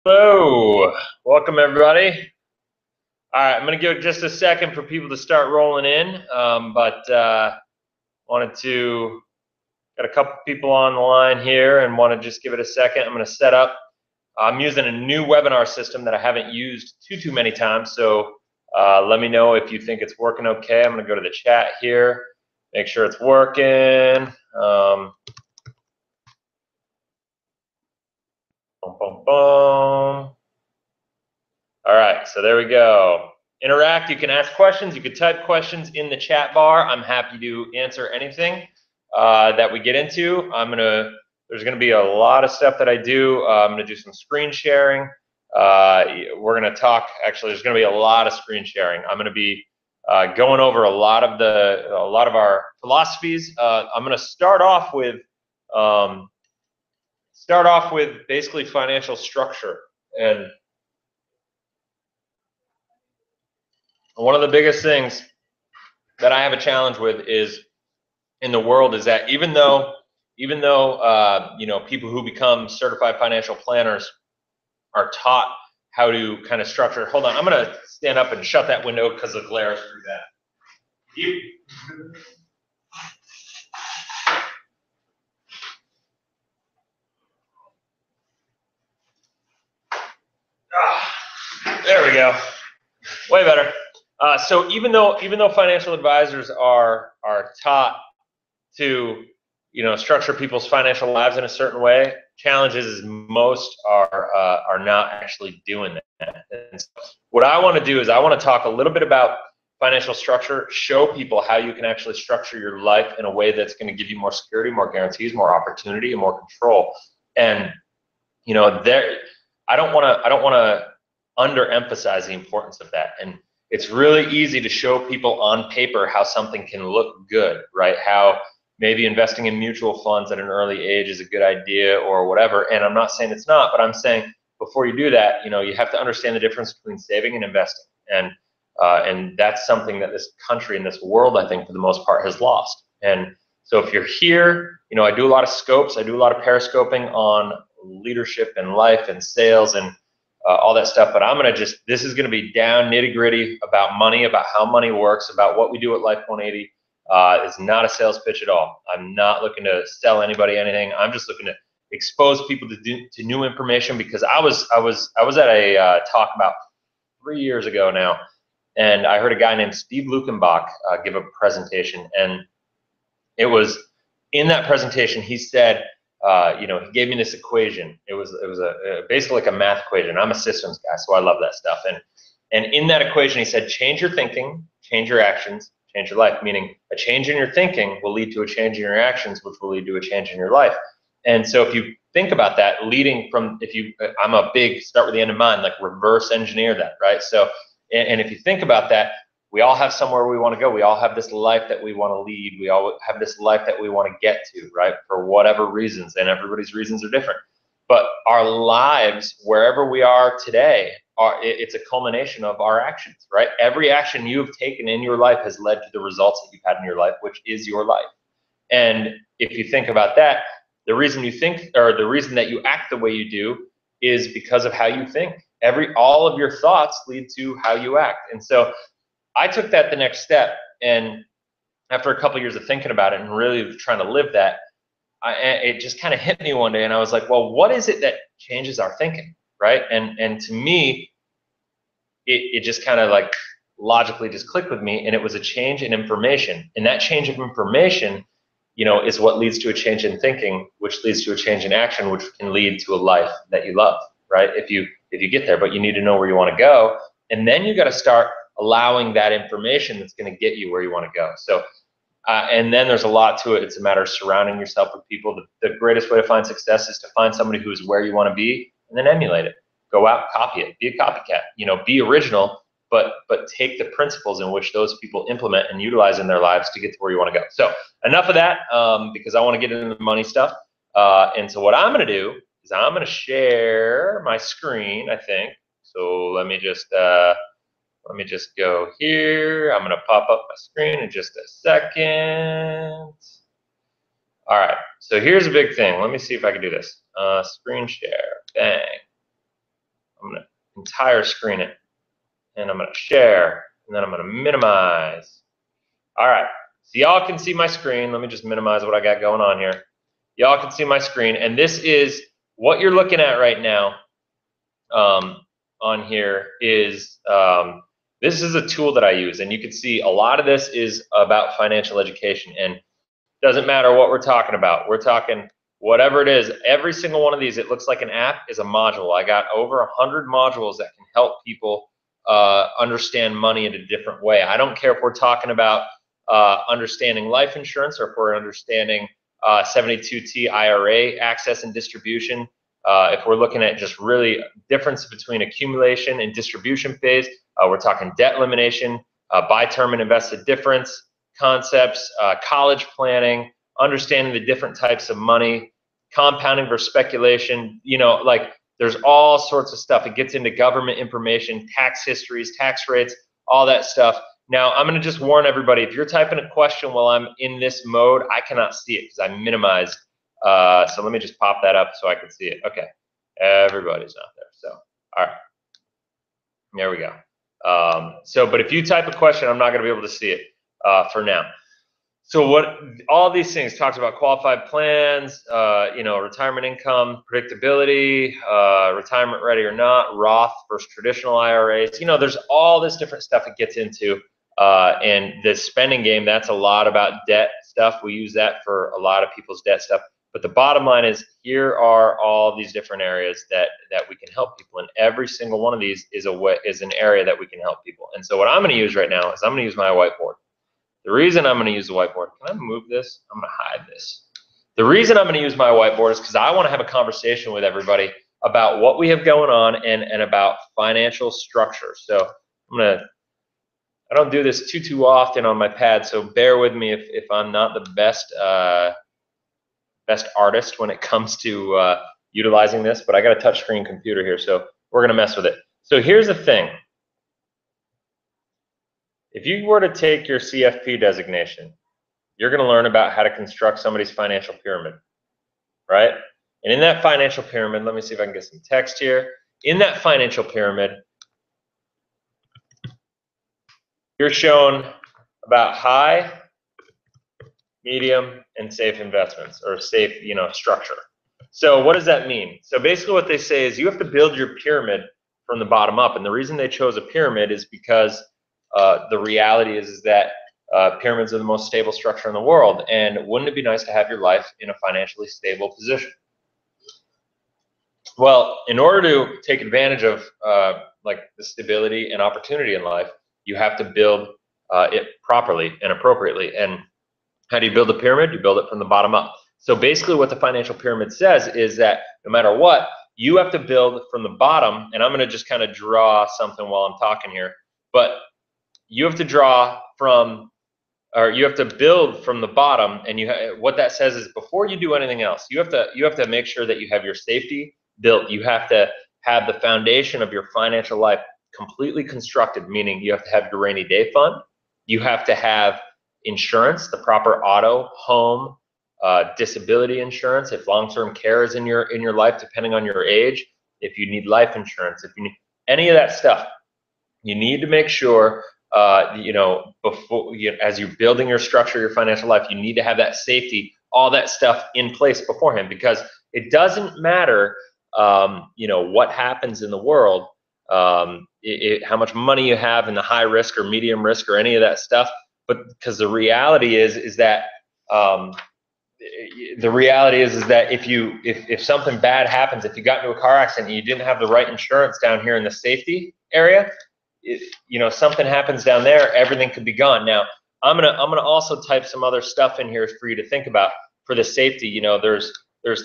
Hello, welcome everybody. All right, I'm going to give it just a second for people to start rolling in, wanted to got a couple people on the line here and want to just give it a second. I'm going to set up. I'm using a new webinar system that I haven't used too many times, so let me know if you think it's working okay. I'm going to go to the chat here, make sure it's working. Boom, boom, boom. All right, so there we go. Interact, you can ask questions, you can type questions in the chat bar. I'm happy to answer anything that we get into. There's gonna be a lot of stuff that I do. I'm gonna do some screen sharing. We're gonna talk, actually there's gonna be a lot of screen sharing. I'm gonna be going over a lot of our philosophies. I'm gonna start off with basically financial structure. And one of the biggest things that I have a challenge with is in the world is that even though people who become certified financial planners are taught how to kind of structure. Hold on, I'm gonna stand up and shut that window because the glare through that. There we go. Way better. So even though financial advisors are taught to structure people's financial lives in a certain way, challenges is most are not actually doing that. And so what I want to do is I want to talk a little bit about financial structure, show people how you can actually structure your life in a way that's going to give you more security, more guarantees, more opportunity, and more control. And I don't want to underemphasize the importance of that. And it's really easy to show people on paper how something can look good, right? How maybe investing in mutual funds at an early age is a good idea or whatever. And I'm not saying it's not, but I'm saying before you do that, you have to understand the difference between saving and investing. And that's something that this country and this world, I think, for the most part, has lost. And so if you're here, I do a lot of scopes. I do a lot of periscoping on leadership and life and sales and all that stuff. But this is going to be down nitty gritty about money, about how money works, about what we do at Life 180. It's not a sales pitch at all. I'm not looking to sell anybody anything. I'm just looking to expose people to new information, because I was at a talk about 3 years ago now, and I heard a guy named Steve Lukenbach give a presentation, and it was in that presentation he said, he gave me this equation. It was basically like a math equation. I'm a systems guy, so I love that stuff. And in that equation, he said, change your thinking, change your actions, change your life. Meaning, a change in your thinking will lead to a change in your actions, which will lead to a change in your life. And so if you think about that, I'm a big start with the end in mind, like reverse engineer that, right? So, and if you think about that, we all have somewhere we want to go. We all have this life that we want to lead. We all have this life that we want to get to, right? For whatever reasons, and everybody's reasons are different. But our lives, wherever we are today, it's a culmination of our actions, right? Every action you've taken in your life has led to the results that you've had in your life, which is your life. And if you think about that, the reason you think, or the reason that you act the way you do, is because of how you think. All of your thoughts lead to how you act. And so I took that the next step, and after a couple of years of thinking about it and really trying to live that, it just kind of hit me one day, and I was like, well, what is it that changes our thinking, right? And to me, it just kind of like logically just clicked with me, and it was a change in information. And that change of information, is what leads to a change in thinking, which leads to a change in action, which can lead to a life that you love, right? If you get there, but you need to know where you want to go, and then you got to start allowing that information that's going to get you where you want to go. So, and then there's a lot to it. It's a matter of surrounding yourself with people. The greatest way to find success is to find somebody who's where you want to be, and then emulate it. Go out, copy it, be a copycat, be original, but take the principles in which those people implement and utilize in their lives to get to where you want to go. So enough of that, because I want to get into the money stuff. And so what I'm going to do is I'm going to share my screen, I think. So let me just go here. I'm going to pop up my screen in just a second. All right, so here's a big thing. Let me see if I can do this. Screen share, bang. entire screen it. And I'm going to share, and then I'm going to minimize. All right, so y'all can see my screen. Let me just minimize what I got going on here. Y'all can see my screen, and this is what you're looking at right now on here is, this is a tool that I use, and you can see a lot of this is about financial education, and doesn't matter what we're talking about. We're talking whatever it is. Every single one of these, it looks like an app, is a module. I got over 100 modules that can help people understand money in a different way. I don't care if we're talking about understanding life insurance or if we're understanding 72T IRA access and distribution. If we're looking at just really difference between accumulation and distribution phase, we're talking debt elimination, buy term and invested difference concepts, college planning, understanding the different types of money, compounding versus speculation, you know, like there's all sorts of stuff. It gets into government information, tax histories, tax rates, all that stuff. Now, I'm going to just warn everybody, if you're typing a question while I'm in this mode, I cannot see it because I minimized. So let me just pop that up so I can see it. Okay, everybody's not there. So, all right, there we go. But if you type a question, I'm not going to be able to see it for now. So what all these things talks about: qualified plans, you know, retirement income, predictability, retirement ready or not, Roth versus traditional IRAs. You know, there's all this different stuff it gets into. And the spending game, that's a lot about debt stuff. We use that for a lot of people's debt stuff. But the bottom line is, here are all these different areas that we can help people, and every single one of these is an area that we can help people. And so what I'm going to use right now is I'm going to use my whiteboard. The reason I'm going to use the whiteboard, can I move this? I'm going to hide this. The reason I'm going to use my whiteboard is because I want to have a conversation with everybody about what we have going on and about financial structure. So I don't do this too often on my pad, so bear with me if I'm not the best artist when it comes to utilizing this, but I got a touchscreen computer here, so we're going to mess with it. So here's the thing. If you were to take your CFP designation, you're going to learn about how to construct somebody's financial pyramid, right? And in that financial pyramid, let me see if I can get some text here. In that financial pyramid, you're shown about high, medium, and safe investments, or safe, you know, structure. So what does that mean? So basically what they say is you have to build your pyramid from the bottom up. And the reason they chose a pyramid is because the reality is that pyramids are the most stable structure in the world. And wouldn't it be nice to have your life in a financially stable position? Well, in order to take advantage of like the stability and opportunity in life, you have to build it properly and appropriately. And how do you build a pyramid? You build it from the bottom up. So basically what the financial pyramid says is that no matter what, you have to build from the bottom. And I'm going to just kind of draw something while I'm talking here. But you have to draw from, or you have to build from the bottom. And what that says is before you do anything else, you have to make sure that you have your safety built. You have to have the foundation of your financial life completely constructed, meaning you have to have your rainy day fund. You have to have insurance, the proper auto, home, disability insurance, if long-term care is in your life, depending on your age, if you need life insurance, if you need any of that stuff, you need to make sure, you know, as you're building your structure, your financial life, you need to have that safety, all that stuff in place beforehand, because it doesn't matter, you know, what happens in the world, how much money you have in the high risk or medium risk or any of that stuff. But because the reality is that if something bad happens, if you got into a car accident and you didn't have the right insurance down here in the safety area, you know, something happens down there, everything could be gone. Now, I'm gonna also type some other stuff in here for you to think about for the safety. You know, there's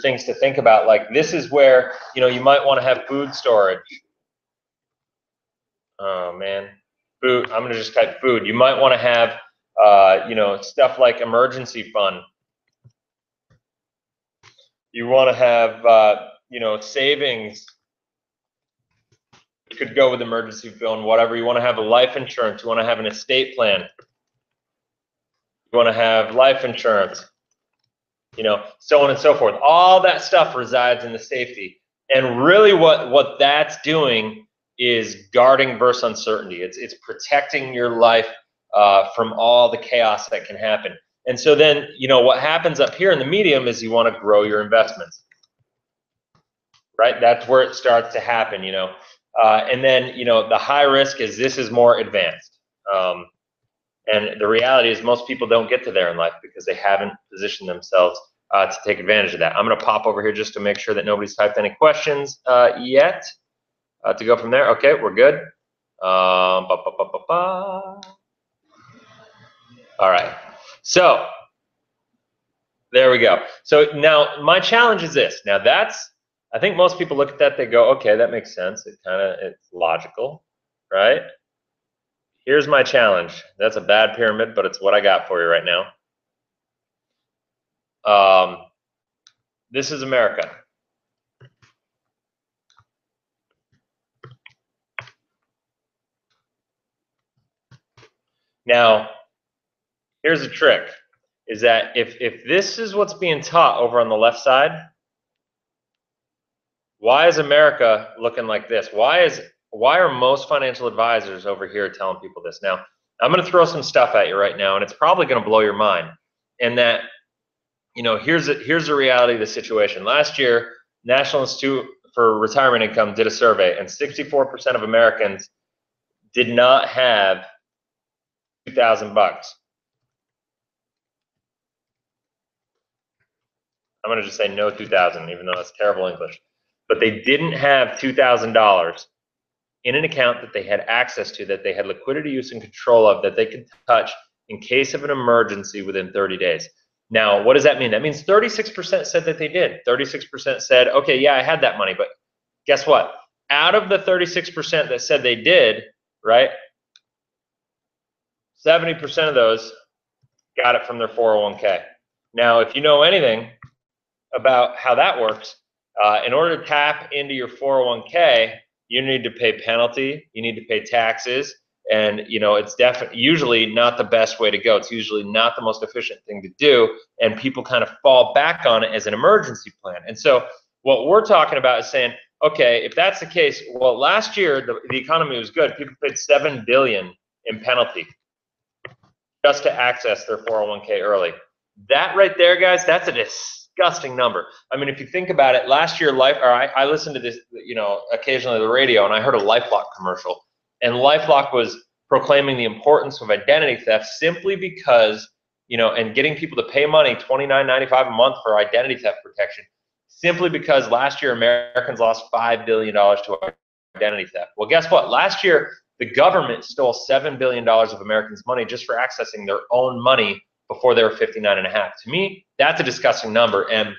things to think about, like this is where, you know, you might want to have food storage. Oh man, food. I'm gonna just type food. You might want to have you know, stuff like emergency fund. You want to have you know, savings. You could go with emergency fund, whatever. You want to have a life insurance. You want to have an estate plan. You want to have life insurance. You know, so on and so forth. All that stuff resides in the safety. And really what that's doing is guarding versus uncertainty. It's protecting your life from all the chaos that can happen. And so then, what happens up here in the medium is you want to grow your investments, right? That's where it starts to happen, and then, the high risk is this is more advanced. And the reality is most people don't get to there in life because they haven't positioned themselves to take advantage of that. I'm going to pop over here just to make sure that nobody's typed any questions yet to go from there. Okay, we're good. All right. So there we go. So now my challenge is this. Now I think most people look at that, they go, okay, that makes sense. It's logical, right? Here's my challenge. That's a bad pyramid, but it's what I got for you right now. This is America. Now, here's a trick, is that if this is what's being taught over on the left side, why is America looking like this? Why are most financial advisors over here telling people this? Now, I'm going to throw some stuff at you right now, and it's probably going to blow your mind. And that, here's the reality of the situation. Last year, National Institute for Retirement Income did a survey, and 64% of Americans did not have $2,000. I'm going to just say no 2,000, even though that's terrible English. But they didn't have $2,000 in an account that they had access to, that they had liquidity, use, and control of, that they could touch in case of an emergency within 30 days. Now, what does that mean? That means 36% said that they did. 36% said, okay, yeah, I had that money. But guess what? Out of the 36% that said they did, right, 70% of those got it from their 401k. Now, if you know anything about how that works, in order to tap into your 401k, you need to pay penalty, you need to pay taxes, and it's usually not the best way to go. It's usually not the most efficient thing to do, and people kind of fall back on it as an emergency plan. And so what we're talking about is saying, okay, if that's the case, well, last year the economy was good. People paid $7 billion in penalty just to access their 401k early. That right there, guys, that's a disgusting number. I mean, if you think about it, last year, I listened to this, occasionally on the radio, and I heard a LifeLock commercial, and LifeLock was proclaiming the importance of identity theft simply because, and getting people to pay money, $29.95 a month for identity theft protection, simply because last year Americans lost $5 billion to identity theft. Well, guess what? Last year, the government stole $7 billion of Americans' money just for accessing their own money before they were 59 and a half. To me, that's a disgusting number, and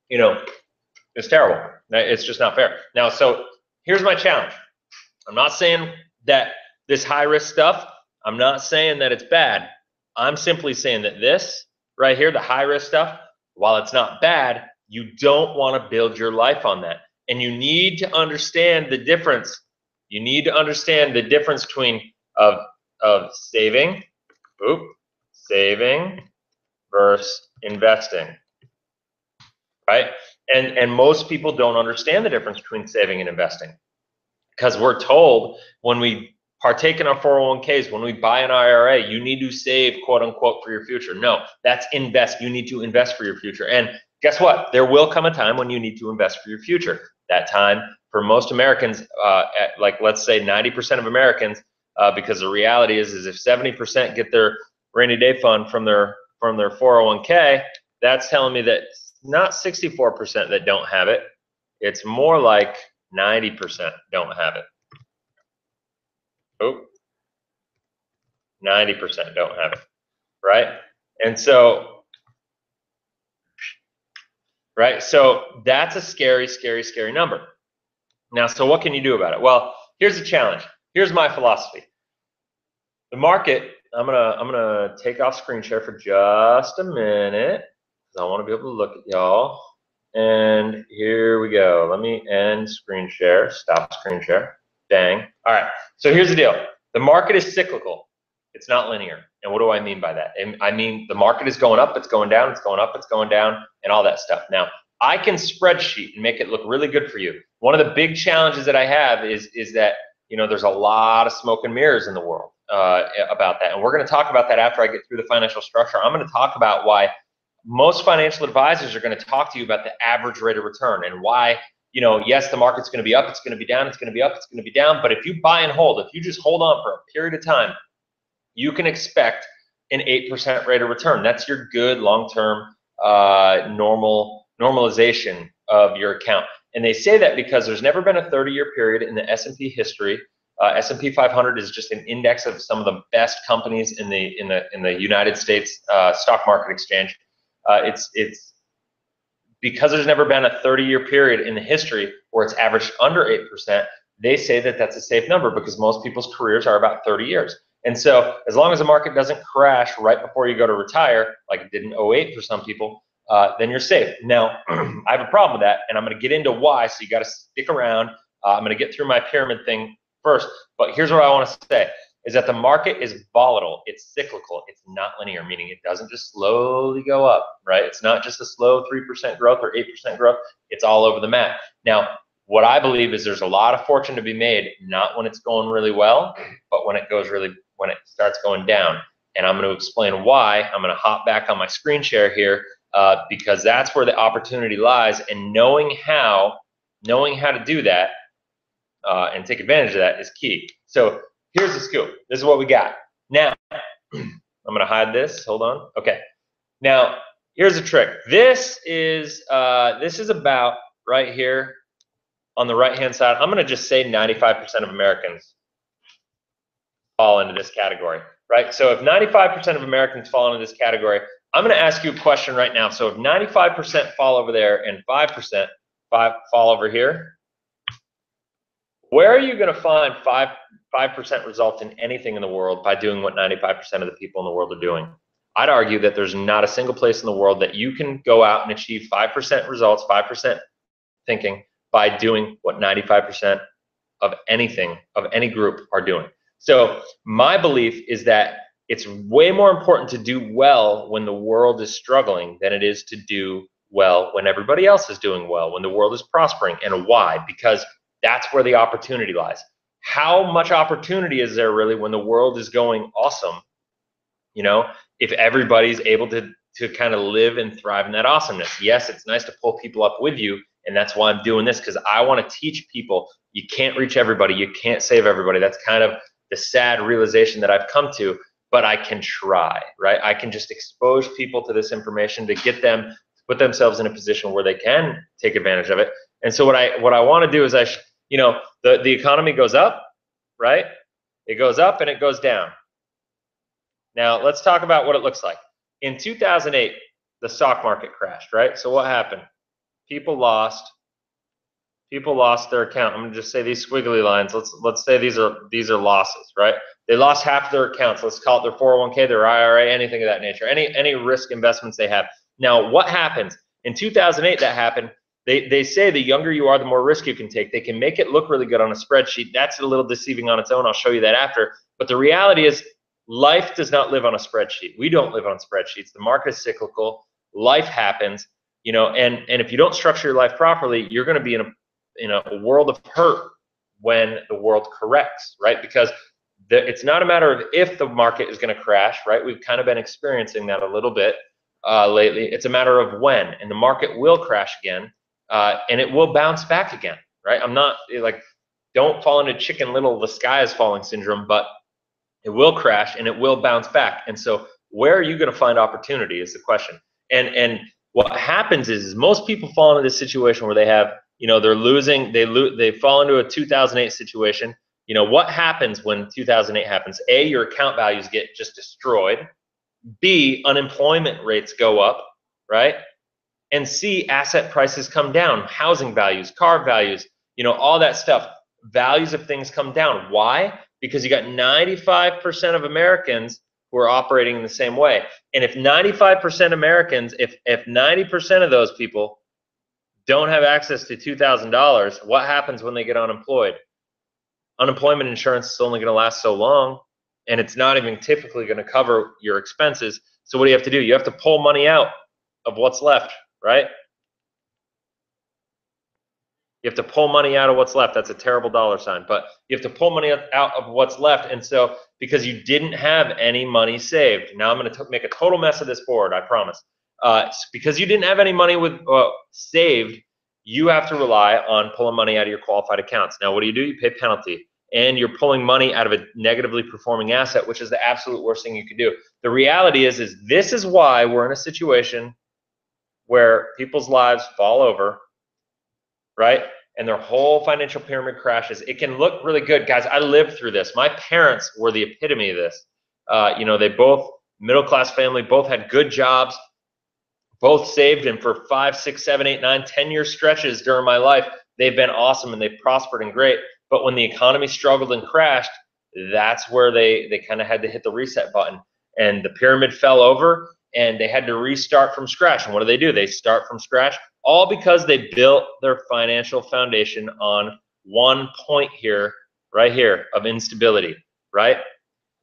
it's terrible. It's just not fair. Now, so here's my challenge. I'm not saying that this high risk stuff, I'm not saying that it's bad. I'm simply saying that this right here, the high risk stuff, while it's not bad, you don't want to build your life on that. And you need to understand the difference. You need to understand the difference between of saving versus investing, right? And most people don't understand the difference between saving and investing, because we're told when we partake in our 401ks, when we buy an IRA, you need to save, quote unquote, for your future. No, that's invest. You need to invest for your future. And guess what? There will come a time when you need to invest for your future. That time, for most Americans, let's say 90% of Americans, because the reality is if 70% get their rainy day fund from their 401k, that's telling me that not 64% that don't have it. It's more like 90% don't have it. 90% don't have it, right? And so, right? So that's a scary, scary, scary number. Now, so what can you do about it? Well, here's the challenge. Here's my philosophy. The market, I'm gonna take off screen share for just a minute, because I want to be able to look at y'all. And here we go. Let me end screen share, stop screen share. Dang. All right, so here's the deal. The market is cyclical. It's not linear. And what do I mean by that? And I mean the market is going up, it's going down, it's going up, it's going down, and all that stuff. Now, I can spreadsheet and make it look really good for you. One of the big challenges that I have is that, there's a lot of smoke and mirrors in the world about that. And we're going to talk about that after I get through the financial structure. I'm going to talk about why most financial advisors are going to talk to you about the average rate of return and why, yes, the market's going to be up, it's going to be down, it's going to be up, it's going to be down. But if you buy and hold, if you just hold on for a period of time, you can expect an 8% rate of return. That's your good long-term normalization of your account. And they say that because there's never been a 30-year period in the S&P history. S&P 500 is just an index of some of the best companies in the United States stock market exchange. It's because there's never been a 30-year period in the history where it's averaged under 8%. They say that that's a safe number because most people's careers are about 30 years. And so as long as the market doesn't crash right before you go to retire, like it did in 08 for some people, then you're safe. Now, I have a problem with that, and I'm going to get into why, so you got to stick around. I'm going to get through my pyramid thing first, but here's what I want to say, is that the market is volatile. It's cyclical. It's not linear, meaning it doesn't just slowly go up, right? It's not just a slow 3% growth or 8% growth. It's all over the map. Now, what I believe is there's a lot of fortune to be made, not when it's going really well, but when it starts going down. And I'm going to explain why. I'm going to hop back on my screen share here because that's where the opportunity lies. And knowing how to do that and take advantage of that is key. So here's the scoop. This is what we got. Now, I'm going to hide this. Hold on. Okay. Now, here's the trick. This is about right here on the right-hand side. I'm going to just say 95% of Americans fall into this category, right? So if 95% of Americans fall into this category, I'm going to ask you a question right now. So if 95% fall over there and 5% fall over here, where are you going to find 5% result in anything in the world by doing what 95% of the people in the world are doing? I'd argue that there's not a single place in the world that you can go out and achieve 5% results, 5% thinking by doing what 95% of anything, of any group are doing. So my belief is that it's way more important to do well when the world is struggling than it is to do well when everybody else is doing well, when the world is prospering. And why? Because that's where the opportunity lies. How much opportunity is there really when the world is going awesome? If everybody's able to kind of live and thrive in that awesomeness. Yes, it's nice to pull people up with you. And that's why I'm doing this, because I want to teach people you can't reach everybody. You can't save everybody. That's kind of the sad realization that I've come to, but I can try, right? I can just expose people to this information to get them to put themselves in a position where they can take advantage of it. And so what I want to do is the economy goes up, right? It goes up and it goes down. Now let's talk about what it looks like. In 2008, the stock market crashed, right? So what happened? People lost their account. I'm gonna just say these squiggly lines. Let's say these are losses, right? They lost half their accounts. Let's call it their 401k, their IRA, anything of that nature, any risk investments they have. Now, what happens? In 2008, that happened. They say the younger you are, the more risk you can take. They can make it look really good on a spreadsheet. That's a little deceiving on its own. I'll show you that after. But the reality is, life does not live on a spreadsheet. We don't live on spreadsheets. The market is cyclical. Life happens. And if you don't structure your life properly, you're going to be in a world of hurt when the world corrects, right? Because it's not a matter of if the market is going to crash, right? We've kind of been experiencing that a little bit lately. It's a matter of when, and the market will crash again, and it will bounce back again, right? I'm not don't fall into Chicken Little, the sky is falling syndrome, but it will crash and it will bounce back. And so where are you going to find opportunity is the question. And what happens is most people fall into this situation where they have, they're losing, they fall into a 2008 situation. What happens when 2008 happens? A, your account values get just destroyed. B, unemployment rates go up, right? And C, asset prices come down, housing values, car values, all that stuff. Values of things come down. Why? Because you got 95% of Americans who are operating in the same way. And if 95% Americans, if 90% of those people don't have access to $2,000, what happens when they get unemployed? Unemployment insurance is only going to last so long, and it's not even typically going to cover your expenses. So what do you have to do? You have to pull money out of what's left, right? You have to pull money out of what's left. That's a terrible dollar sign, but you have to pull money out of what's left. And so because you didn't have any money saved, now I'm going to make a total mess of this board, I promise. Because you didn't have any money saved, you have to rely on pulling money out of your qualified accounts. Now, what do? You pay penalty, and you're pulling money out of a negatively performing asset, which is the absolute worst thing you could do. The reality is this is why we're in a situation where people's lives fall over, right? And their whole financial pyramid crashes. It can look really good. Guys, I lived through this. My parents were the epitome of this. They both, middle-class family, both had good jobs, both saved, and for 5, 6, 7, 8, 9, 10-year stretches during my life, they've been awesome and they've prospered and great. But when the economy struggled and crashed, that's where they kind of had to hit the reset button. And the pyramid fell over, and they had to restart from scratch. And what do? They start from scratch, all because they built their financial foundation on one point here, right here, of instability, right?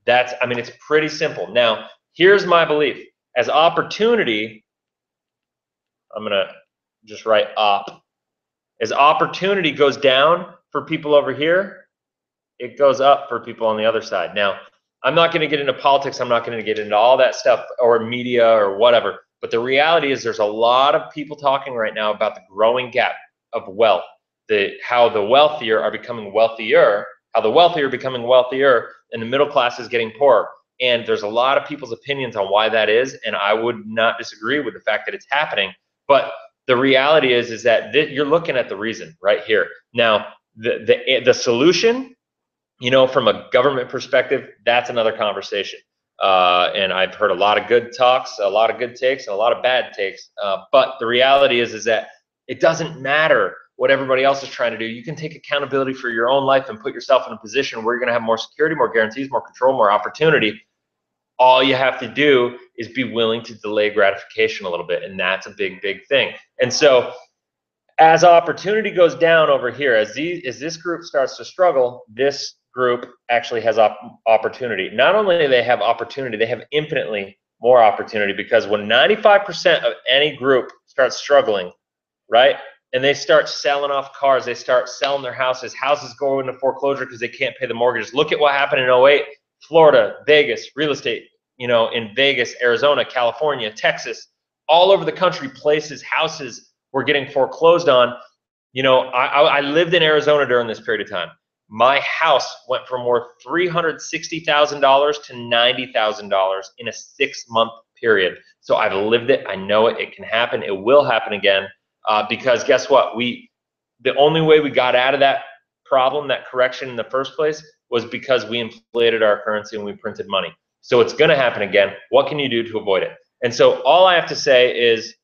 It's pretty simple. Now, here's my belief. As opportunity, I'm going to just write op. As opportunity goes down for people over here, it goes up for people on the other side. Now, I'm not going to get into politics. I'm not going to get into all that stuff or media or whatever. But the reality is there's a lot of people talking right now about the growing gap of wealth, how the wealthier are becoming wealthier, how the wealthier are becoming wealthier, and the middle class is getting poorer. And there's a lot of people's opinions on why that is, and I would not disagree with the fact that it's happening. But the reality is that you're looking at the reason right here. Now, the solution, from a government perspective, that's another conversation. And I've heard a lot of good talks, a lot of good takes, and a lot of bad takes. But the reality is that it doesn't matter what everybody else is trying to do. You can take accountability for your own life and put yourself in a position where you're going to have more security, more guarantees, more control, more opportunity. All you have to do is be willing to delay gratification a little bit, and that's a big, big thing. And so as opportunity goes down over here, as this group starts to struggle, this group actually has opportunity. Not only do they have opportunity, they have infinitely more opportunity, because when 95% of any group starts struggling, right, and they start selling off cars, they start selling their houses go into foreclosure because they can't pay the mortgages. Look at what happened in 08, Florida, Vegas, real estate, in Vegas, Arizona, California, Texas, all over the country, houses were getting foreclosed on. I lived in Arizona during this period of time. My house went from worth $360,000 to $90,000 in a 6-month period. So I've lived it. I know it. It can happen. It will happen again. Because guess what? The only way we got out of that problem, that correction in the first place, was because we inflated our currency and we printed money. So it's going to happen again. What can you do to avoid it? And so all I have to say is,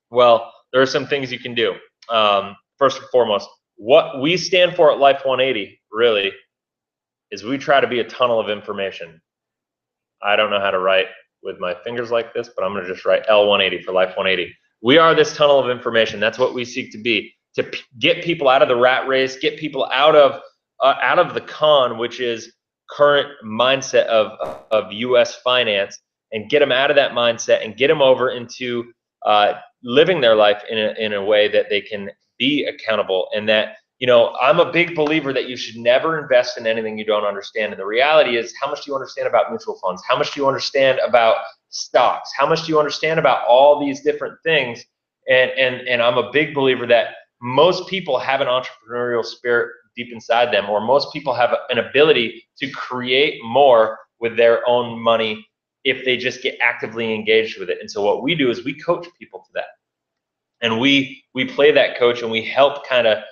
well, there are some things you can do. First and foremost, what we stand for at Life 180 really is we try to be a tunnel of information. I don't know how to write with my fingers like this, but I'm going to just write L180 for Life 180. We are this tunnel of information. That's what we seek to be, to get people out of the rat race, get people out of the con, which is current mindset of U.S. finance, and get them out of that mindset and get them over into living their life in a way that they can be accountable. And that, I'm a big believer that you should never invest in anything you don't understand. And the reality is, how much do you understand about mutual funds? How much do you understand about stocks? How much do you understand about all these different things? And I'm a big believer that most people have an entrepreneurial spirit deep inside them, or most people have an ability to create more with their own money if they just get actively engaged with it. And so what we do is we coach people to that. And we play that coach, and we help kind of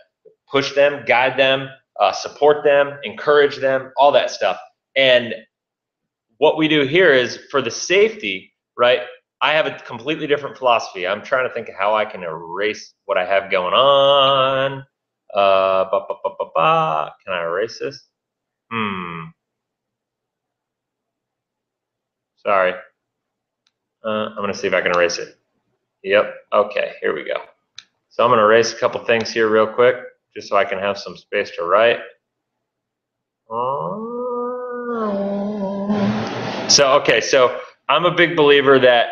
push them, guide them, support them, encourage them, all that stuff. And what we do here is, for the safety, right, I have a completely different philosophy. I'm trying to think of how I can erase what I have going on. Can I erase this? Sorry. I'm going to see if I can erase it. Yep. Okay, here we go. So I'm going to erase a couple things here real quick, just so I can have some space to write. So I'm a big believer that,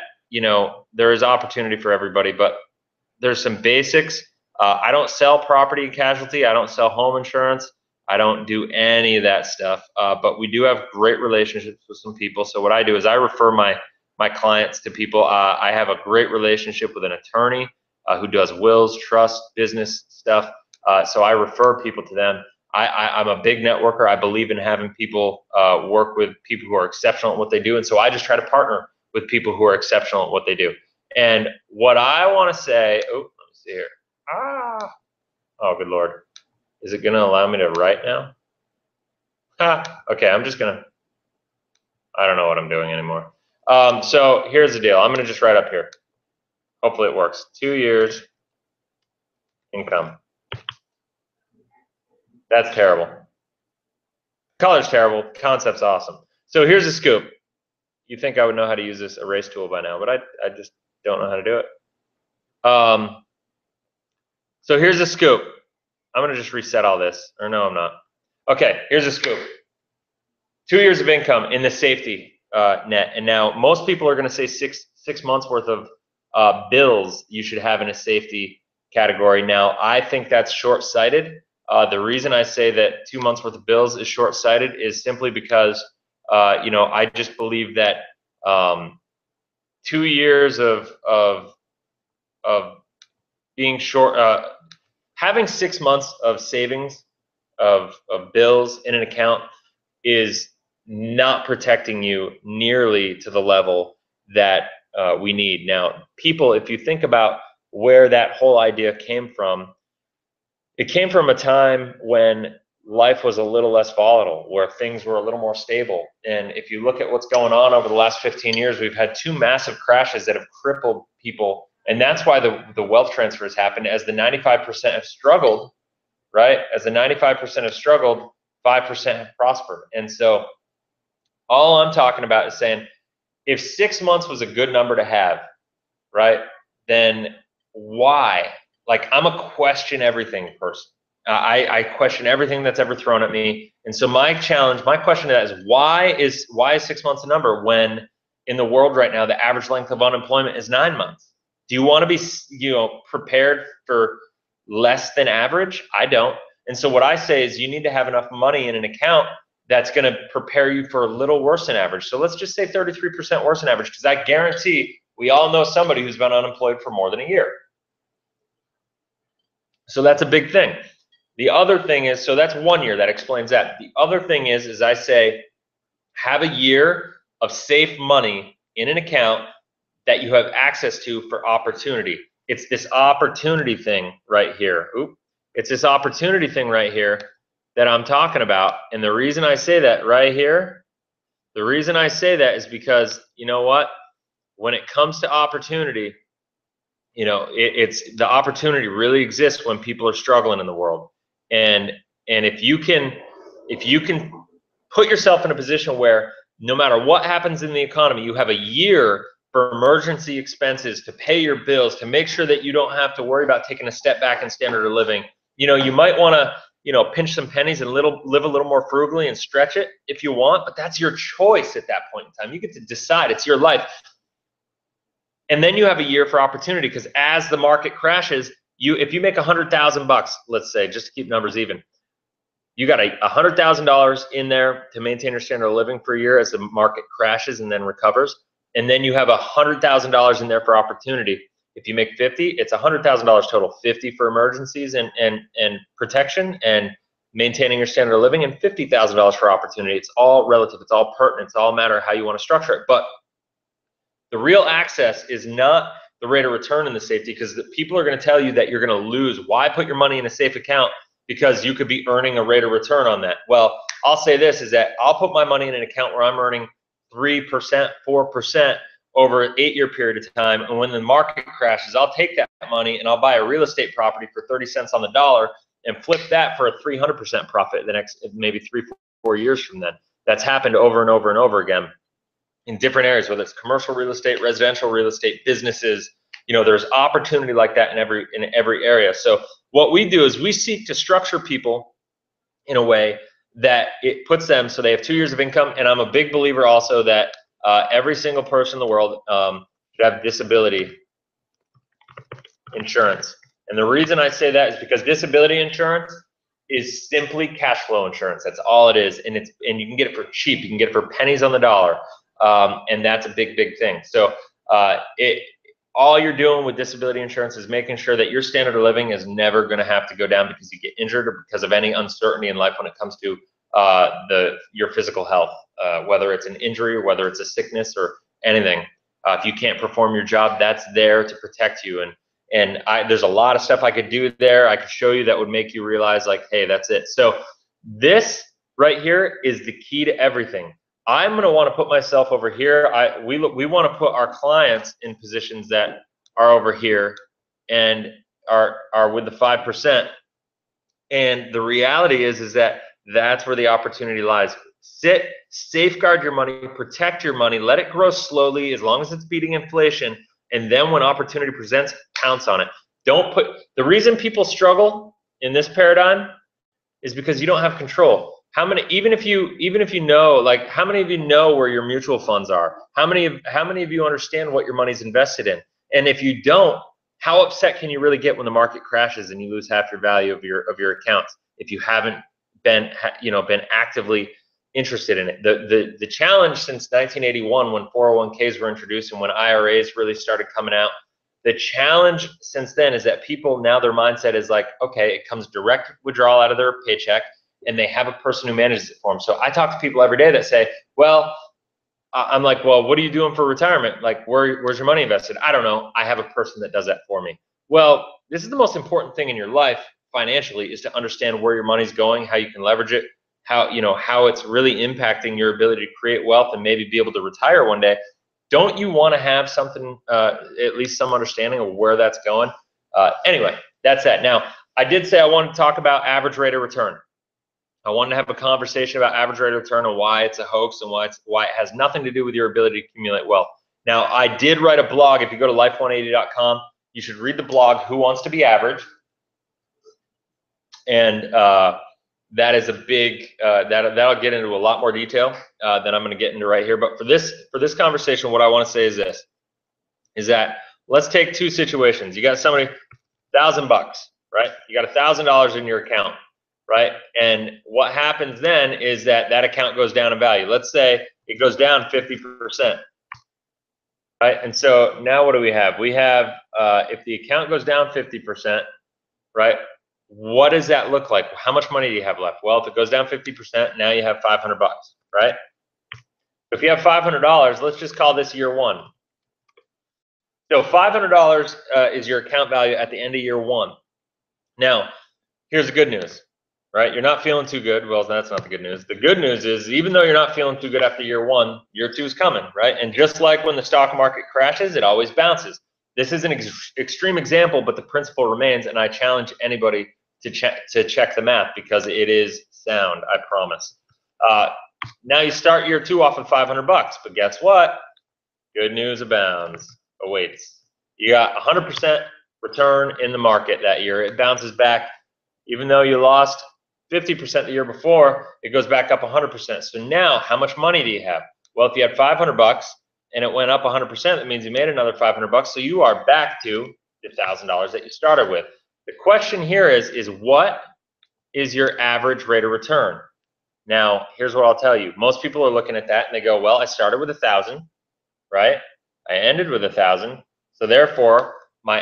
there is opportunity for everybody, but there's some basics I don't sell property and casualty. I don't sell home insurance. I don't do any of that stuff. But we do have great relationships with some people. So what I do is I refer my clients to people. I have a great relationship with an attorney who does wills, trust, business stuff. So I refer people to them. I'm a big networker. I believe in having people work with people who are exceptional at what they do. And so I just try to partner with people who are exceptional at what they do. And what I want to say, oh, let me see here. Oh, good Lord. Is it going to allow me to write now? Okay, I'm just going to, I don't know what I'm doing anymore. So here's the deal. I'm going to just write up here. Hopefully it works. 2 years income. That's terrible. Color's terrible. Concept's awesome. So here's the scoop. You think I would know how to use this erase tool by now, but I just don't know how to do it. So here's the scoop. I'm going to just reset all this. Or no, I'm not. Okay, here's the scoop. 2 years of income in the safety net. And now most people are going to say six months worth of bills you should have in a safety category. Now, I think that's short-sighted. The reason I say that 2 months worth of bills is short-sighted is simply because, I just believe that 2 years of being short, having 6 months of savings of bills in an account is not protecting you nearly to the level that we need. Now, people, if you think about where that whole idea came from, it came from a time when life was a little less volatile, where things were a little more stable. And if you look at what's going on over the last 15 years, we've had 2 massive crashes that have crippled people. And that's why the wealth transfers happened. As the 95% have struggled, right? As the 95% have struggled, 5% have prospered. And so all I'm talking about is saying, if 6 months was a good number to have, right, then why? Like, I'm a question everything person. I question everything that's ever thrown at me. And so my challenge, my question to that is why is 6 months a number when in the world right now, the average length of unemployment is 9 months? Do you want to be, prepared for less than average? I don't. And so what I say is you need to have enough money in an account that's going to prepare you for a little worse than average. So let's just say 33% worse than average, because I guarantee we all know somebody who's been unemployed for more than a year. So that's a big thing. The other thing is, so that's 1 year, that explains that. The other thing is I say, have a year of safe money in an account that you have access to for opportunity. It's this opportunity thing right here. It's this opportunity thing right here that I'm talking about. And the reason I say that right here, the reason I say that is because, you know what? When it comes to opportunity, it's the opportunity really exists when people are struggling in the world. And if you can put yourself in a position where no matter what happens in the economy, you have a year for emergency expenses, to pay your bills, to make sure that you don't have to worry about taking a step back in standard of living. You might want to, pinch some pennies and live a little more frugally and stretch it if you want, but that's your choice at that point in time. You get to decide. It's your life. And then you have a year for opportunity, because as the market crashes, if you make $100,000, let's say, just to keep numbers even, you got $100,000 in there to maintain your standard of living for a year as the market crashes and then recovers. And then you have $100,000 in there for opportunity. If you make 50, it's $100,000 total, 50 for emergencies and protection and maintaining your standard of living, and $50,000 for opportunity. It's all relative. It's all pertinent. It's all a matter of how you want to structure it. But the real access is not the rate of return in the safety, because the people are going to tell you that you're going to lose. Why put your money in a safe account? Because you could be earning a rate of return on that. Well, I'll say this, is that I'll put my money in an account where I'm earning 3%, 4% over an 8-year period of time. And when the market crashes, I'll take that money and I'll buy a real estate property for 30 cents on the dollar and flip that for a 300% profit the next maybe 3-4 years from then. That's happened over and over and over again in different areas, whether it's commercial real estate, residential real estate, businesses. There's opportunity like that in every area. So what we do is we seek to structure people in a way that it puts them so they have 2 years of income. And I'm a big believer also that every single person in the world should have disability insurance. And the reason I say that is because disability insurance is simply cash flow insurance. That's all it is, and you can get it for cheap. You can get it for pennies on the dollar, and that's a big thing. So all you're doing with disability insurance is making sure that your standard of living is never going to have to go down because you get injured or because of any uncertainty in life when it comes to your physical health, whether it's an injury or whether it's a sickness or anything. If you can't perform your job, that's there to protect you. And there's a lot of stuff I could do there. I could show you that would make you realize, like, hey, that's it. So this right here is the key to everything. I'm going to want to put myself over here. We want to put our clients in positions that are over here and are with the 5%. And the reality is that that's where the opportunity lies. Sit, safeguard your money, protect your money, let it grow slowly as long as it's beating inflation. And then when opportunity presents, pounce on it. The reason people struggle in this paradigm is because you don't have control. Even if you know, like, how many of you know where your mutual funds are? How many of you understand what your money's invested in? And if you don't, how upset can you really get when the market crashes and you lose half your value of your accounts if you haven't been actively interested in it? The challenge since 1981, when 401ks were introduced and when IRAs really started coming out, the challenge since then is that people now, their mindset is like, okay, it comes direct withdrawal out of their paycheck, and they have a person who manages it for them. So I talk to people every day that say, well, I'm like, well, what are you doing for retirement? Like, where's your money invested? I don't know. I have a person that does that for me. Well, this is the most important thing in your life financially, is to understand where your money's going, how you can leverage it, how it's really impacting your ability to create wealth and maybe be able to retire one day. Don't you want to have something, at least some understanding of where that's going? Anyway, that's that. Now, I did say I wanted to talk about average rate of return. I wanted to have a conversation about average rate of return and why it's a hoax and why it has nothing to do with your ability to accumulate wealth. Now, I did write a blog. If you go to life180.com, you should read the blog, Who Wants to Be Average? And that is a big, that'll get into a lot more detail than I'm going to get into right here. But for this conversation, what I want to say is this, is that let's take two situations. You got somebody, $1,000, right? You got $1,000 in your account, right? And what happens then is that account goes down in value. Let's say it goes down 50%, right? And so now what do we have? We have, if the account goes down 50%, right? What does that look like? How much money do you have left? Well, if it goes down 50%, now you have $500, right? If you have $500, let's just call this year one. So $500 is your account value at the end of year one. Now, here's the good news, right? You're not feeling too good. Well, that's not the good news. The good news is, even though you're not feeling too good after year one, year two is coming, right? And just like when the stock market crashes, it always bounces. This is an extreme example, but the principle remains, and I challenge anybody to check the math, because it is sound, I promise. Now you start year two off at $500, but guess what? Good news awaits. You got 100% return in the market that year. It bounces back. Even though you lost 50% the year before, it goes back up 100%. So now, how much money do you have? Well, if you had $500 and it went up 100%, that means you made another $500. So you are back to the $1,000 that you started with. The question here is what is your average rate of return? Now, here's what I'll tell you. Most people are looking at that and they go, well, I started with 1,000, right? I ended with 1,000. So therefore, my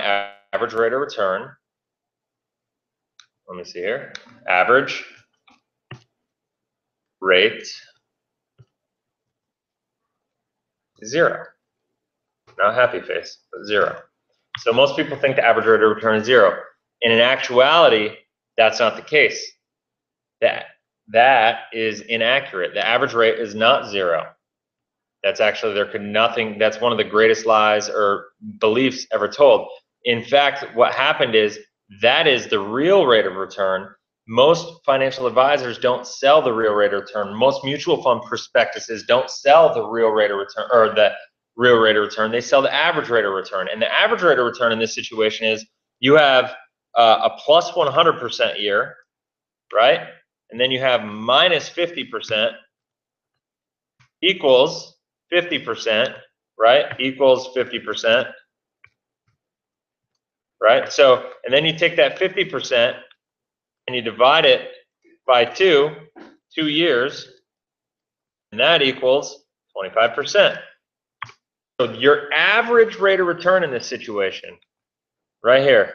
average rate of return, let me see here, average rate, 0. Not happy face, but 0. So most people think the average rate of return is 0. And in actuality, that's not the case. That is inaccurate. The average rate is not 0. That's actually, that's one of the greatest lies or beliefs ever told. In fact, what happened is, that is the real rate of return. Most financial advisors don't sell the real rate of return. Most mutual fund prospectuses don't sell the real rate of return, or the real rate of return. They sell the average rate of return. And the average rate of return in this situation is, you have a plus 100% year, right? And then you have minus 50% equals 50%, right? Equals 50%, right? So, and then you take that 50% and you divide it by 2 years, and that equals 25%. So your average rate of return in this situation, right here,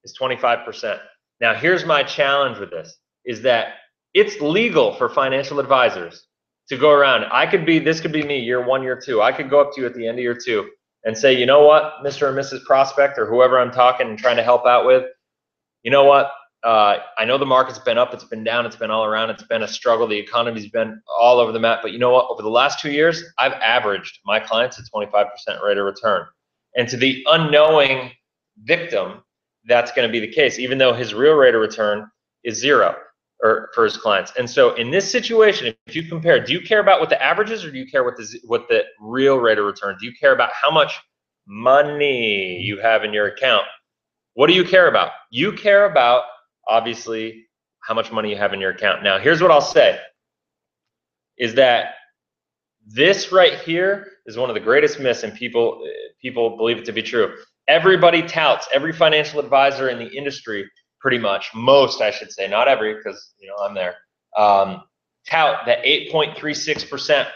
is 25%. Now, here's my challenge with this, is that it's legal for financial advisors to go around. This could be me, year 1, year 2. I could go up to you at the end of year 2 and say, you know what, Mr. and Mrs. Prospect, or whoever I'm talking and trying to help out with, you know what, I know the market's been up, it's been down, it's been all around, it's been a struggle, the economy's been all over the map, but you know what, over the last 2 years, I've averaged my clients a 25% rate of return. And to the unknowing victim, that's going to be the case, even though his real rate of return is 0 for his clients. And so in this situation, if you compare, do you care about what the average is, or do you care what the real rate of return? Do you care about how much money you have in your account? What do you care about? You care about, obviously, how much money you have in your account. Now, here's what I'll say, is that this right here is one of the greatest myths, and people believe it to be true. Everybody touts, every financial advisor in the industry, pretty much, most I should say, not every, because I'm there, tout that 8.36%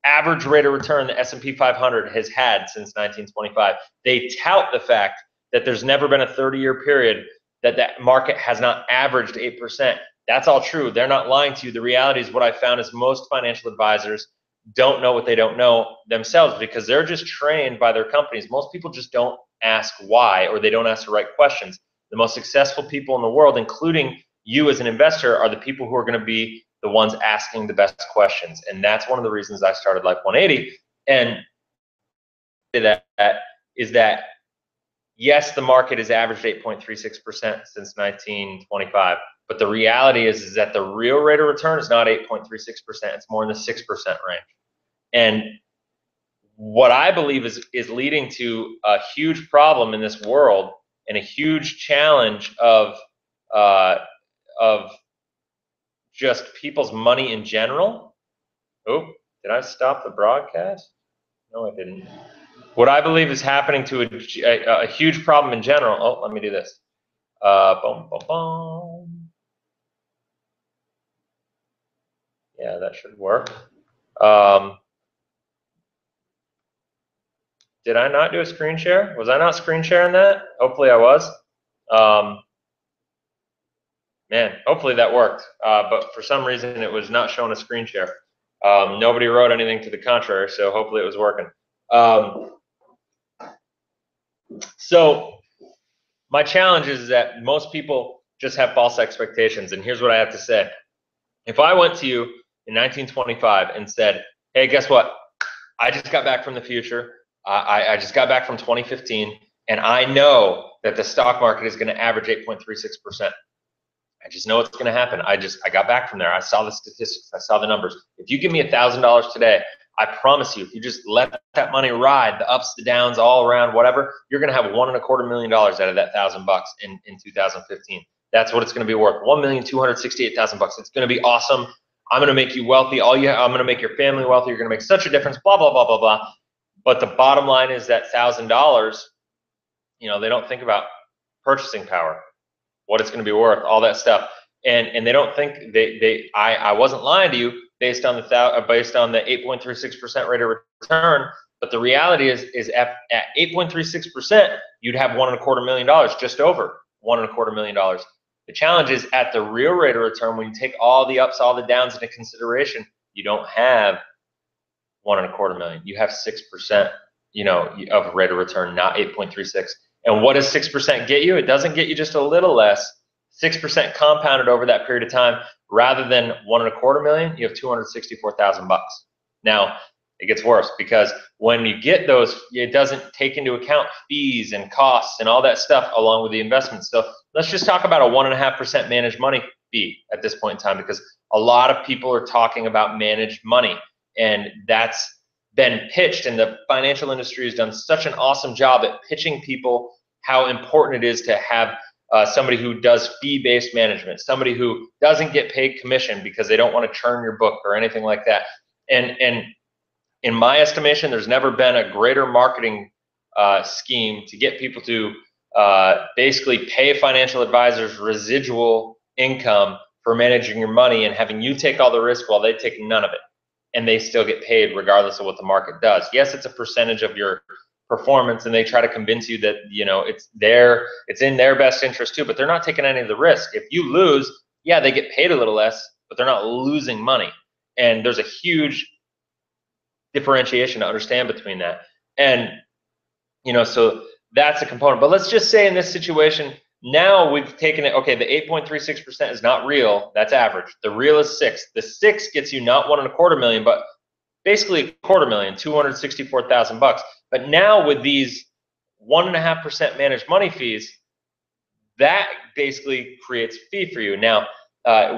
average rate of return the S&P 500 has had since 1925. They tout the fact that there's never been a 30-year period that market has not averaged 8%. That's all true. They're not lying to you. The reality is, what I found is most financial advisors don't know what they don't know themselves, because they're just trained by their companies. Most people just don't ask why, or they don't ask the right questions. The most successful people in the world, including you as an investor, are the people who are going to be the ones asking the best questions. And that's one of the reasons I started Life 180. And that is that, yes, the market has averaged 8.36% since 1925. But the reality is that the real rate of return is not 8.36%. It's more in the 6% range. And what I believe is leading to a huge problem in this world, and a huge challenge of just people's money in general. Oh, did I stop the broadcast? No, I didn't. What I believe is happening to a huge problem in general. Oh, let me do this. Boom, boom, boom. Yeah, that should work. Did I not do a screen share? Was I not screen sharing that? Hopefully I was. Man, hopefully that worked. But for some reason, it was not showing a screen share. Nobody wrote anything to the contrary, so hopefully it was working. So my challenge is that most people just have false expectations. And here's what I have to say. If I went to you in 1925 and said, hey, guess what? I just got back from the future. I just got back from 2015, and I know that the stock market is going to average 8.36%. I just know it's going to happen. I got back from there. I saw the statistics. I saw the numbers. If you give me $1,000 today, I promise you, if you just let that money ride, the ups, the downs, all around, whatever, you're going to have $1.25 million out of that $1,000 in 2015. That's what it's going to be worth. $1,268,000. It's going to be awesome. I'm going to make you wealthy. I'm going to make your family wealthy. You're going to make such a difference. Blah blah blah blah blah. But the bottom line is that $1,000. They don't think about purchasing power, what it's going to be worth, all that stuff, and they don't think I wasn't lying to you based on the 8.36% rate of return. But the reality is at 8.36%, you'd have $1.25 million, just over $1.25 million. The challenge is at the real rate of return, when you take all the ups, all the downs into consideration, you don't have $1.25 million. You have 6%, of rate of return, not 8.36. And what does 6% get you? It doesn't get you just a little less. 6% compounded over that period of time, rather than $1.25 million, you have $264,000. Now, it gets worse, because when you get those, it doesn't take into account fees and costs and all that stuff along with the investments. So let's just talk about a 1.5% managed money fee at this point in time, because a lot of people are talking about managed money, and that's been pitched, and the financial industry has done such an awesome job at pitching people how important it is to have somebody who does fee-based management, somebody who doesn't get paid commission because they don't want to churn your book or anything like that. And in my estimation, there's never been a greater marketing scheme to get people to basically pay financial advisors residual income for managing your money and having you take all the risk while they take none of it, and they still get paid regardless of what the market does. Yes, it's a percentage of your performance, and they try to convince you that it's in their best interest too, but they're not taking any of the risk. If you lose, yeah, they get paid a little less, but they're not losing money. And there's a huge differentiation to understand between that. And so that's a component. But let's just say in this situation, now we've taken it, okay, the 8.36% is not real, that's average. The real is 6. The 6 gets you not 1.25 million, but basically $250,000, $264,000. But now with these 1.5% managed money fees, that basically creates a fee for you. Now,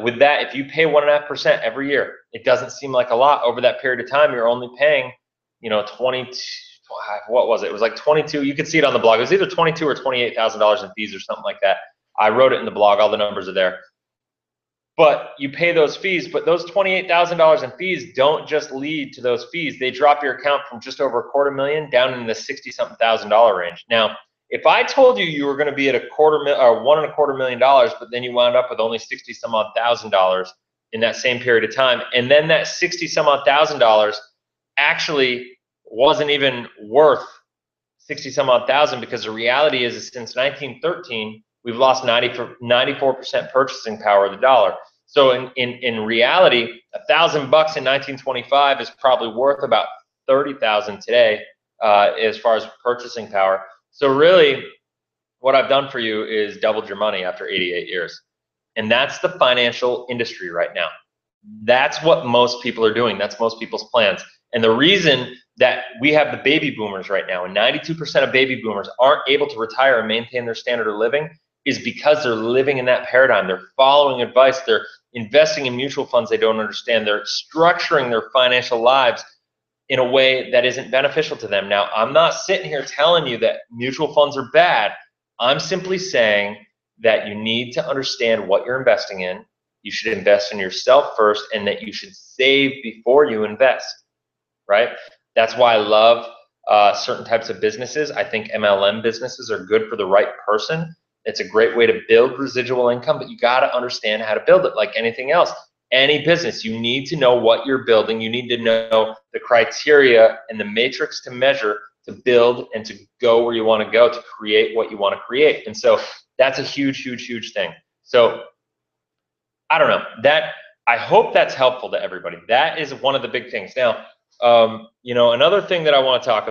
with that, if you pay 1.5% every year, it doesn't seem like a lot. Over that period of time, you're only paying, 22. What was it? It was like 22. You can see it on the blog. It was either $22,000 or $28,000 in fees or something like that. I wrote it in the blog. All the numbers are there. But you pay those fees, but those $28,000 in fees don't just lead to those fees. They drop your account from just over $250,000 down in the $60-something thousand range. Now, if I told you were going to be at $1.25 million, but then you wound up with only $60-some-odd thousand in that same period of time, and then that $60-some-odd thousand actually wasn't even worth 60-some-odd thousand, because the reality is since 1913, we've lost 94% purchasing power of the dollar. So in reality, $1,000 in 1925 is probably worth about 30,000 today, as far as purchasing power. So really, what I've done for you is doubled your money after 88 years. And that's the financial industry right now. That's what most people are doing. That's most people's plans. And the reason that we have the baby boomers right now, and 92% of baby boomers aren't able to retire and maintain their standard of living, is because they're living in that paradigm. They're following advice. They're investing in mutual funds they don't understand. They're structuring their financial lives in a way that isn't beneficial to them. Now, I'm not sitting here telling you that mutual funds are bad. I'm simply saying that you need to understand what you're investing in. You should invest in yourself first, and that you should save before you invest, right? That's why I love certain types of businesses. I think MLM businesses are good for the right person. It's a great way to build residual income, but you got to understand how to build it. Like anything else, any business, you need to know what you're building. You need to know the criteria and the matrix to measure, to build, and to go where you want to go, to create what you want to create. And so that's a huge, huge, huge thing. So I don't know, I hope that's helpful to everybody. That is one of the big things. Now, another thing that I want to talk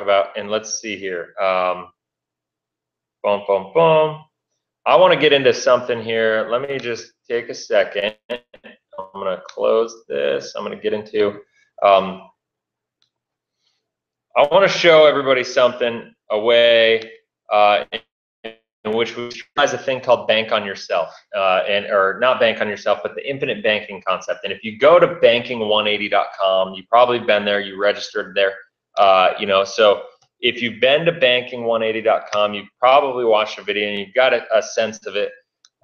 about, and let's see here. Boom, boom, boom. I want to get into something here. Let me just take a second. I'm going to close this. I'm going to get into, I want to show everybody something, a way in which we utilize a thing called bank on yourself, or not bank on yourself, but the infinite banking concept. And if you go to banking180.com, you've probably been there, you registered there, so if you've been to banking180.com, you've probably watched a video and you've got a sense of it.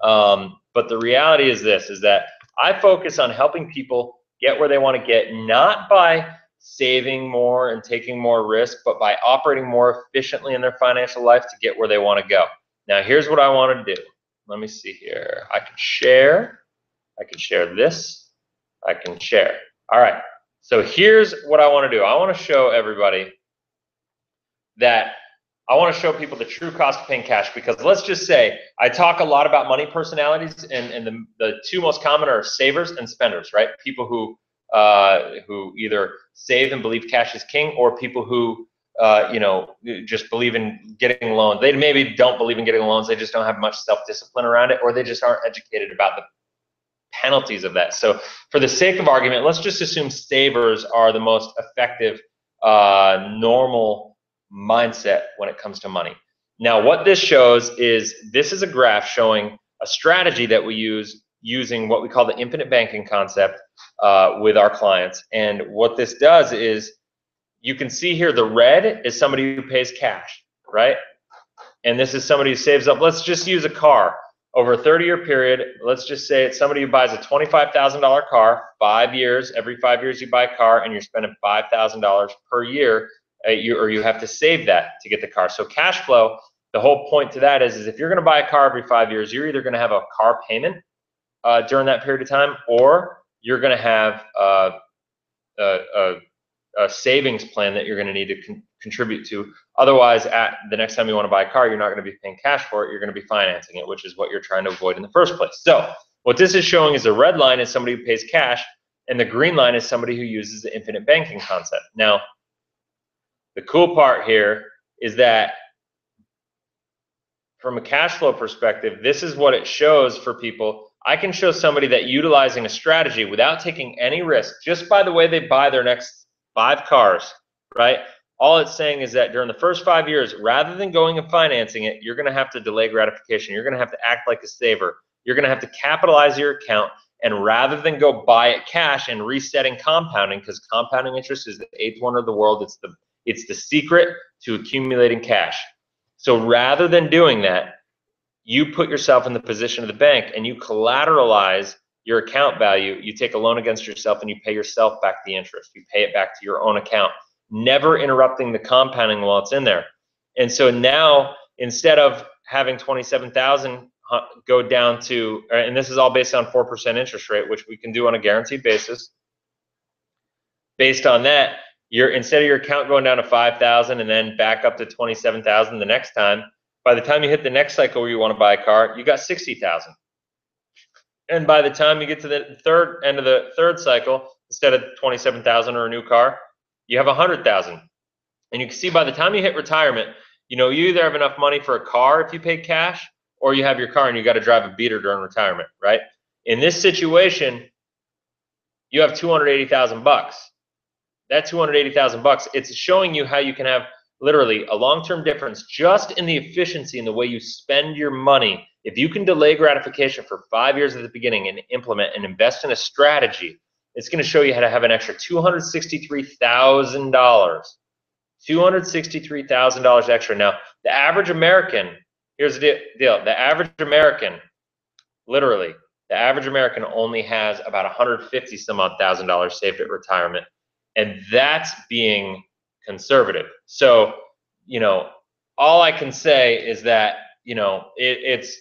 But the reality is this, is that I focus on helping people get where they want to get, not by saving more and taking more risk, but by operating more efficiently in their financial life to get where they want to go. Now, here's what I want to do. Let me see here. I can share this. I can share. All right. So here's what I want to do. I want to show everybody that I want to show people the true cost of paying cash, because let's just say I talk a lot about money personalities, and the two most common are savers and spenders, right? People who either save and believe cash is king, or people who just believe in getting loans. They maybe don't believe in getting loans, they just don't have much self-discipline around it, or they just aren't educated about the penalties of that. So for the sake of argument, let's just assume savers are the most effective normal mindset when it comes to money. Now, what this shows is, this is a graph showing a strategy that we use using what we call the infinite banking concept with our clients. And what this does is, you can see here, the red is somebody who pays cash, right? And this is somebody who saves up. Let's just use a car. Over a 30-year period, let's just say it's somebody who buys a $25,000 car, 5 years. Every 5 years you buy a car, and you're spending $5,000 per year or you have to save that to get the car. So cash flow, the whole point to that is if you're going to buy a car every 5 years, you're either going to have a car payment during that period of time, or you're going to have a savings plan that you're going to need to contribute to. Otherwise, at the next time you want to buy a car, you're not going to be paying cash for it. You're going to be financing it, which is what you're trying to avoid in the first place. So what this is showing is the red line is somebody who pays cash, and the green line is somebody who uses the infinite banking concept. Now, the cool part here is that from a cash flow perspective, this is what it shows for people. I can show somebody that utilizing a strategy without taking any risk, just by the way they buy their next 5 cars, right? All it's saying is that during the first 5 years, rather than going and financing it, you're going to have to delay gratification. You're going to have to act like a saver. You're going to have to capitalize your account. And rather than go buy it cash and resetting compounding, because compounding interest is the 8th wonder of the world, it's the secret to accumulating cash. So rather than doing that, you put yourself in the position of the bank and you collateralize your account value. You take a loan against yourself and you pay yourself back the interest. You pay it back to your own account, never interrupting the compounding while it's in there. And so now, instead of having $27,000 go down to, and this is all based on 4% interest rate, which we can do on a guaranteed basis. Based on that, instead of your account going down to $5,000 and then back up to $27,000 the next time, by the time you hit the next cycle where you want to buy a car, you got $60,000. And by the time you get to the end of the third cycle, instead of $27,000 or a new car, you have $100,000. And you can see by the time you hit retirement, you either have enough money for a car if you pay cash, or you have your car and you got to drive a beater during retirement, right? In this situation, you have $280,000. That $280,000, it's showing you how you can have literally a long-term difference just in the efficiency in the way you spend your money. If you can delay gratification for 5 years at the beginning and implement and invest in a strategy, it's going to show you how to have an extra $263,000. $263,000 extra. Now, the average American, here's the deal. The average American, literally, the average American only has about $150,000 saved at retirement. And that's being conservative. So, all I can say is that, it's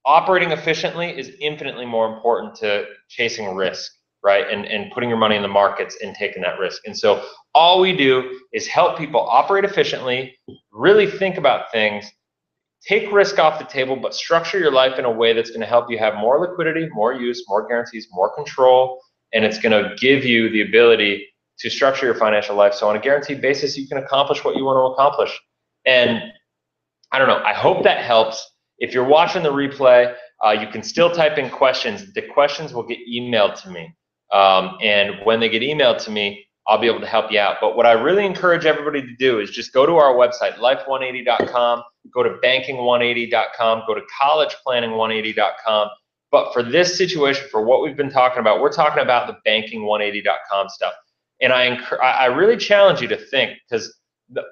operating efficiently is infinitely more important to chasing risk, right? And putting your money in the markets and taking that risk. And so all we do is help people operate efficiently, really think about things, take risk off the table, but structure your life in a way that's going to help you have more liquidity, more use, more guarantees, more control, and it's going to give you the ability to structure your financial life so on a guaranteed basis you can accomplish what you want to accomplish. And I don't know, I hope that helps. If you're watching the replay, you can still type in questions. The questions will get emailed to me. And when they get emailed to me, I'll be able to help you out. But what I really encourage everybody to do is just go to our website, life180.com, go to banking180.com, go to collegeplanning180.com. But for this situation, for what we've been talking about, we're talking about the banking180.com stuff. And I really challenge you to think, because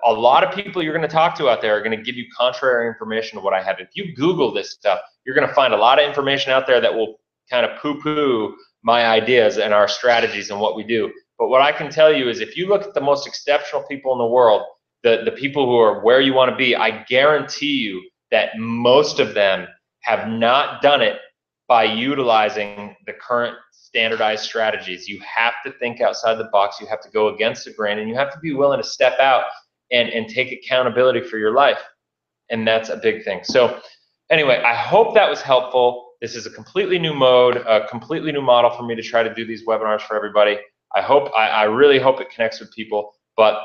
a lot of people you're going to talk to out there are going to give you contrary information to what I have. If you Google this stuff, you're going to find a lot of information out there that will kind of poo-poo my ideas and our strategies and what we do. But what I can tell you is if you look at the most exceptional people in the world, the people who are where you want to be, I guarantee you that most of them have not done it by utilizing the current standardized strategies. You have to think outside the box. You have to go against the grain, and you have to be willing to step out and take accountability for your life. And that's a big thing. So anyway, I hope that was helpful. This is a completely new mode, a completely new model for me to try to do these webinars for everybody. I really hope it connects with people. But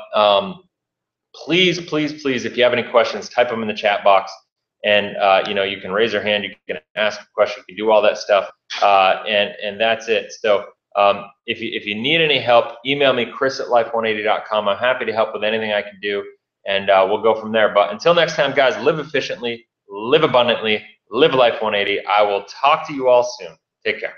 please, if you have any questions, type them in the chat box. And you can raise your hand, you can ask a question, you can do all that stuff, and that's it. So if you need any help, email me, chris@life180.com. I'm happy to help with anything I can do, and we'll go from there. But until next time, guys, live efficiently, live abundantly, live Life 180. I will talk to you all soon. Take care.